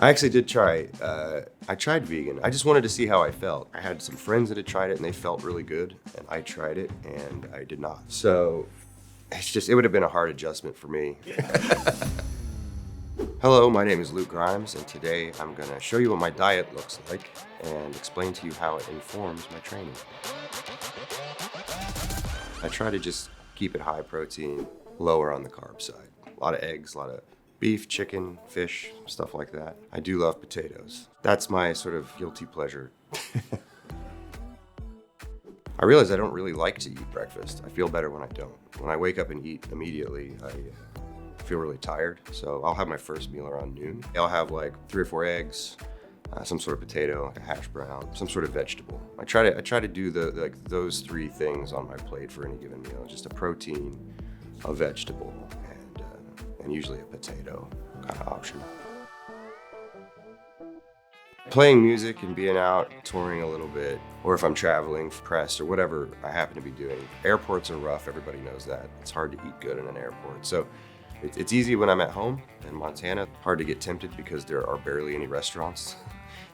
I actually did try. I tried vegan. I just wanted to see how I felt. I had some friends that had tried it and they felt really good, and I tried it and I did not. So it would have been a hard adjustment for me. Hello, my name is Luke Grimes, and today I'm gonna show you what my diet looks like and explain to you how it informs my training. I try to just keep it high protein, lower on the carb side. A lot of eggs, a lot of beef, chicken, fish, stuff like that. I do love potatoes. That's my sort of guilty pleasure. I realize I don't really like to eat breakfast. I feel better when I don't. When I wake up and eat immediately, I feel really tired. So I'll have my first meal around noon. I'll have like 3 or 4 eggs, some sort of potato, like a hash brown, some sort of vegetable. I try to do those 3 things on my plate for any given meal. Just a protein, a vegetable, and usually a potato kind of option. Playing music and being out, touring a little bit, or if I'm traveling for press or whatever I happen to be doing. Airports are rough, everybody knows that. It's hard to eat good in an airport. So it's easy when I'm at home in Montana. Hard to get tempted because there are barely any restaurants.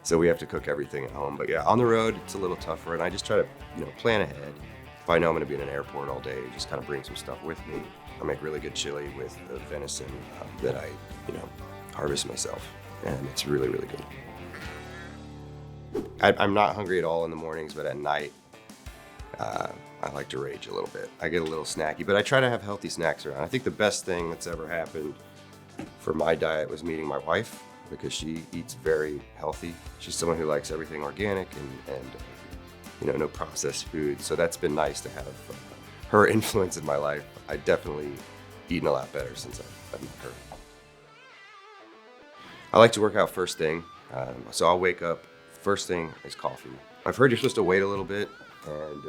So we have to cook everything at home. But yeah, on the road, it's a little tougher, and I just try to plan ahead. If I know I'm gonna be in an airport all day, just kind of bring some stuff with me. I make really good chili with the venison that I, harvest myself, and it's really, really good. I'm not hungry at all in the mornings, but at night, I like to rage a little bit. I get a little snacky, but I try to have healthy snacks around. I think the best thing that's ever happened for my diet was meeting my wife, because she eats very healthy. She's someone who likes everything organic and no processed food. So that's been nice to have her influence in my life. I definitely eaten a lot better since I've met her. I like to work out first thing. So I'll wake up, first thing is coffee. I've heard you're supposed to wait a little bit, and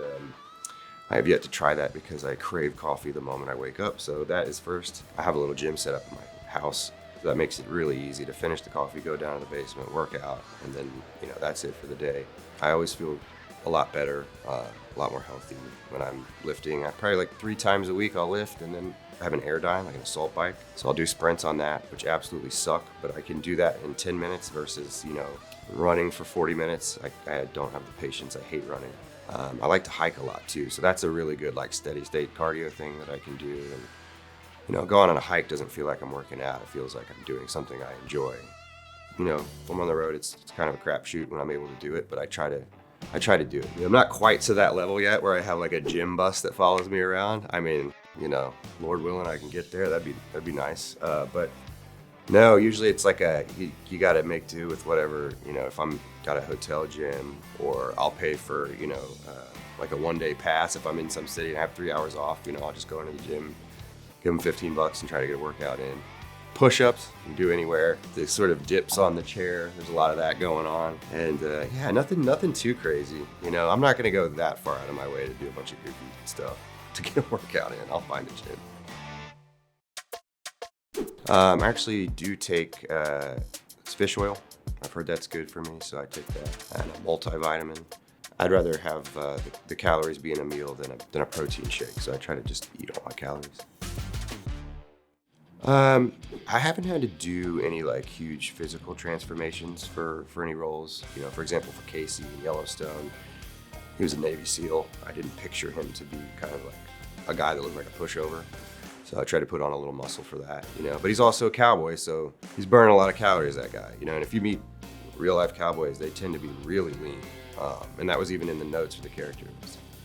I have yet to try that because I crave coffee the moment I wake up. So that is first. I have a little gym set up in my house. That makes it really easy to finish the coffee, go down to the basement, work out, and then that's it for the day. I always feel a lot better, a lot more healthy when I'm lifting. I probably like 3 times a week I'll lift, and then I have an Airdyne, like an assault bike. So I'll do sprints on that, which absolutely suck, but I can do that in 10 minutes versus, running for 40 minutes. I don't have the patience. I hate running. I like to hike a lot too. So that's a really good steady state cardio thing that I can do. And going on a hike doesn't feel like I'm working out. It feels like I'm doing something I enjoy. When I'm on the road, it's kind of a crapshoot when I'm able to do it, but I try to do it. I'm not quite to that level yet where I have like a gym bus that follows me around. I mean, Lord willing, I can get there. That'd be nice. But no, usually it's like you got to make do with whatever. If I'm got a hotel gym, or I'll pay for like a 1-day pass if I'm in some city and I have 3 hours off. I'll just go into the gym, give them $15 and try to get a workout in. Push-ups, you can do anywhere. The sort of dips on the chair, there's a lot of that going on. And nothing too crazy. I'm not gonna go that far out of my way to do a bunch of goofy stuff to get a workout in. I'll find a gym. I actually do take fish oil. I've heard that's good for me, so I take that. And a multivitamin. I'd rather have the calories be in a meal than a protein shake, so I try to just eat all my calories. I haven't had to do any huge physical transformations for any roles. For example, for Casey in Yellowstone, he was a Navy SEAL. I didn't picture him to be kind of like a guy that looked like a pushover. So I tried to put on a little muscle for that, But he's also a cowboy, so he's burning a lot of calories, that guy, And if you meet real life cowboys, they tend to be really lean. And that was even in the notes for the character.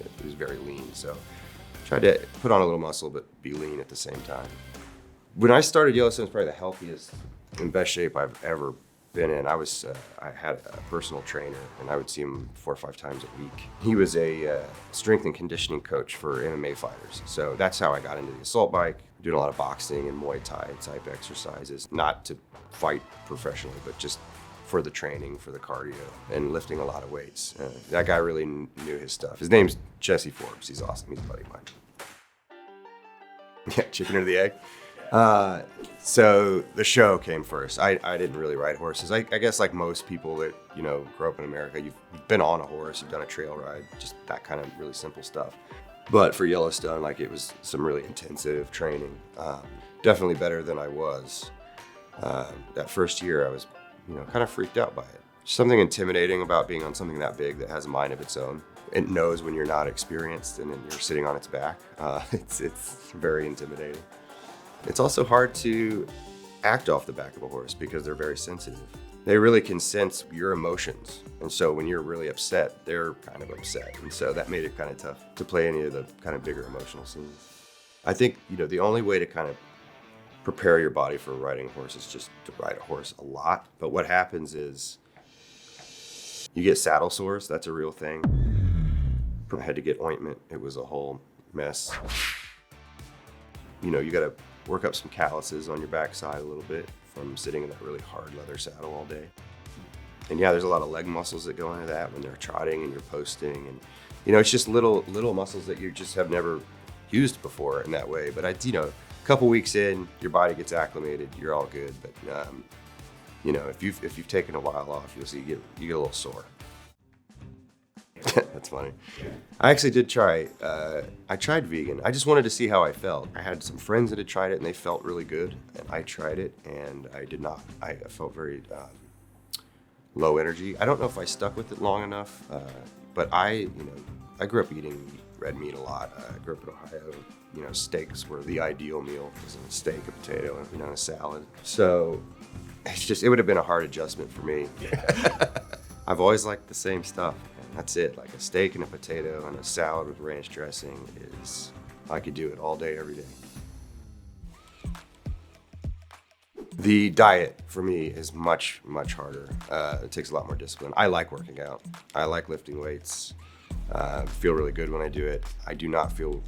It was very lean. So I tried to put on a little muscle, but be lean at the same time. When I started Yellowstone, it's probably the healthiest and best shape I've ever been in. I had a personal trainer, and I would see him 4 or 5 times a week. He was a strength and conditioning coach for MMA fighters. So that's how I got into the assault bike, doing a lot of boxing and Muay Thai type exercises, not to fight professionally, but just for the training, for the cardio, and lifting a lot of weights. That guy really knew his stuff. His name's Jesse Forbes. He's awesome. He's a buddy of mine. Yeah, chicken or the egg. So the show came first. I didn't really ride horses. I guess like most people that, grow up in America, you've been on a horse, you've done a trail ride, just that kind of really simple stuff. But for Yellowstone, it was some really intensive training. Definitely better than I was. That first year I was kind of freaked out by it. Something intimidating about being on something that big that has a mind of its own. It knows when you're not experienced and then you're sitting on its back. It's very intimidating. It's also hard to act off the back of a horse because they're very sensitive. They really can sense your emotions. And so when you're really upset, they're kind of upset. And so that made it kind of tough to play any of the kind of bigger emotional scenes. I think, the only way to kind of prepare your body for riding a horse is just to ride a horse a lot. But what happens is you get saddle sores. That's a real thing. I had to get ointment. It was a whole mess. You got to work up some calluses on your backside a little bit from sitting in that really hard leather saddle all day. And yeah, there's a lot of leg muscles that go into that when they're trotting and you're posting. And, it's just little muscles that you just have never used before in that way. But a couple weeks in, your body gets acclimated, you're all good. But, if you've taken a while off, you'll see you get a little sore. That's funny. I actually did try, I tried vegan. I just wanted to see how I felt. I had some friends that had tried it and they felt really good. And I tried it and I did not. I felt very low energy. I don't know if I stuck with it long enough, but I grew up eating red meat a lot. I grew up in Ohio. Steaks were the ideal meal. It was a steak, a potato, and a salad. So it would have been a hard adjustment for me. I've always liked the same stuff. That's it, like a steak and a potato and a salad with ranch dressing I could do it all day, every day. The diet for me is much, much harder. It takes a lot more discipline. I like working out. I like lifting weights. Feel really good when I do it. I do not feel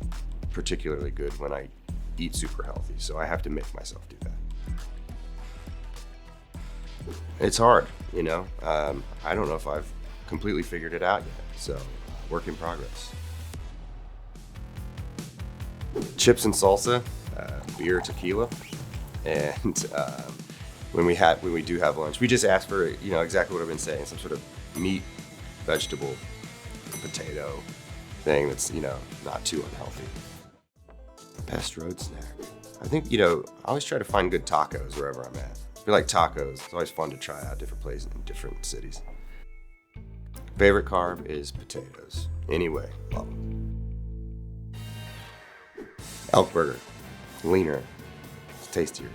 particularly good when I eat super healthy, so I have to make myself do that. It's hard, I don't know if I've completely figured it out yet, so work in progress. Chips and salsa, beer, tequila, and when we do have lunch, we just ask for exactly what I've been saying, some sort of meat, vegetable, potato thing that's not too unhealthy. Best road snack. I think I always try to find good tacos wherever I'm at. I feel like tacos. It's always fun to try out different places in different cities. Favorite carb is potatoes. Anyway, love them. Elk burger, leaner, it's tastier.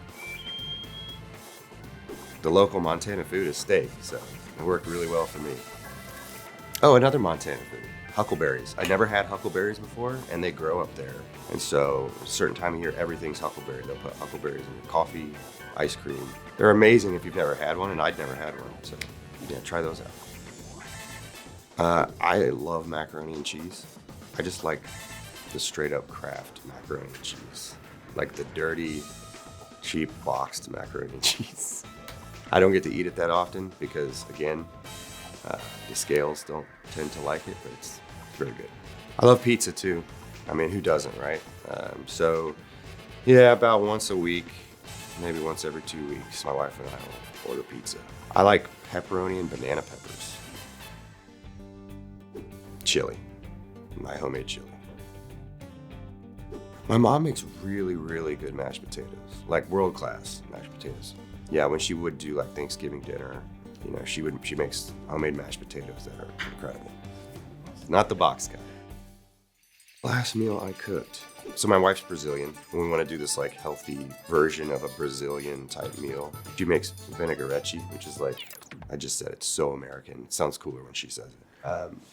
The local Montana food is steak, so it worked really well for me. Oh, another Montana food, huckleberries. I never had huckleberries before, and they grow up there. And so a certain time of year, everything's huckleberry. They'll put huckleberries in your coffee, ice cream. They're amazing if you've never had one, and I'd never had one, so yeah, try those out. I love macaroni and cheese. I just like the straight up Kraft macaroni and cheese. Like the dirty, cheap boxed macaroni and cheese. I don't get to eat it that often because, again, the scales don't tend to like it, but it's very good. I love pizza too. I mean, who doesn't, right? So yeah, about once a week, maybe once every 2 weeks, my wife and I will order pizza. I like pepperoni and banana peppers. Chili, my homemade chili. My mom makes really, really good mashed potatoes, like world-class mashed potatoes. Yeah, when she would do like Thanksgiving dinner, she makes homemade mashed potatoes that are incredible. Not the box guy. Last meal I cooked. So my wife's Brazilian, and we want to do this like healthy version of a Brazilian type meal. She makes vinaigrette, which is like, I just said it's so American. It sounds cooler when she says it.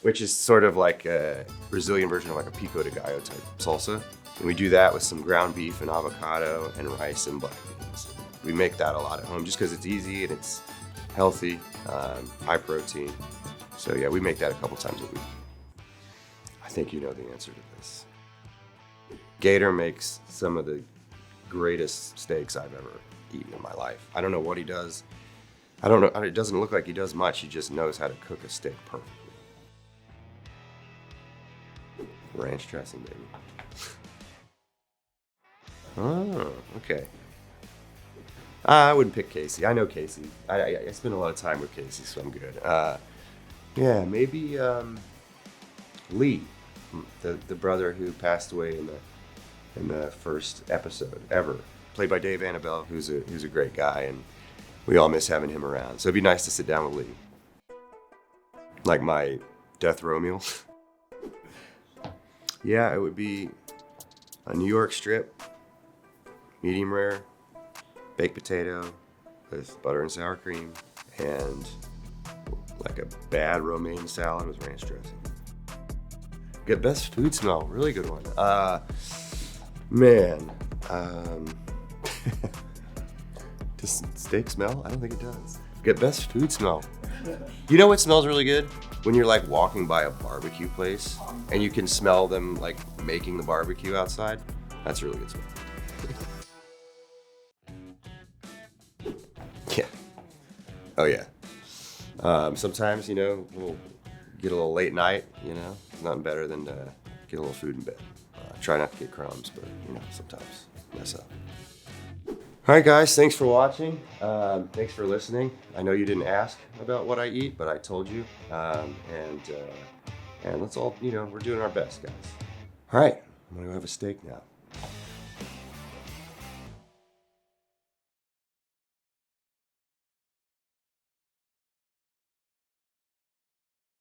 Which is sort of like a Brazilian version of like a pico de gallo type salsa. And we do that with some ground beef and avocado and rice and black beans. We make that a lot at home just because it's easy and it's healthy, high protein. So yeah, we make that a couple times a week. I think you know the answer to this. Gator makes some of the greatest steaks I've ever eaten in my life. I don't know what he does. I don't know, it doesn't look like he does much. He just knows how to cook a steak perfectly. Ranch dressing, baby. Oh, okay. I wouldn't pick Casey. I know Casey. I spend a lot of time with Casey, so I'm good. Yeah, maybe Lee, the brother who passed away in the first episode ever, played by Dave Annabelle, who's a great guy, and we all miss having him around. So it'd be nice to sit down with Lee. Like my death row meal. Yeah, it would be a New York strip, medium rare, baked potato with butter and sour cream, and like a bad romaine salad with ranch dressing. Get best food smell, really good one. Man, does steak smell? I don't think it does. Get best food smell. You know what smells really good? When you're like walking by a barbecue place and you can smell them like making the barbecue outside. That's a really good smell. Yeah. Oh yeah. Sometimes, we'll get a little late night, It's nothing better than to get a little food in bed. Try not to get crumbs, but, sometimes mess up. All right, guys, thanks for watching. Thanks for listening. I know you didn't ask about what I eat, but I told you. And let's all, we're doing our best, guys. All right, I'm gonna go have a steak now.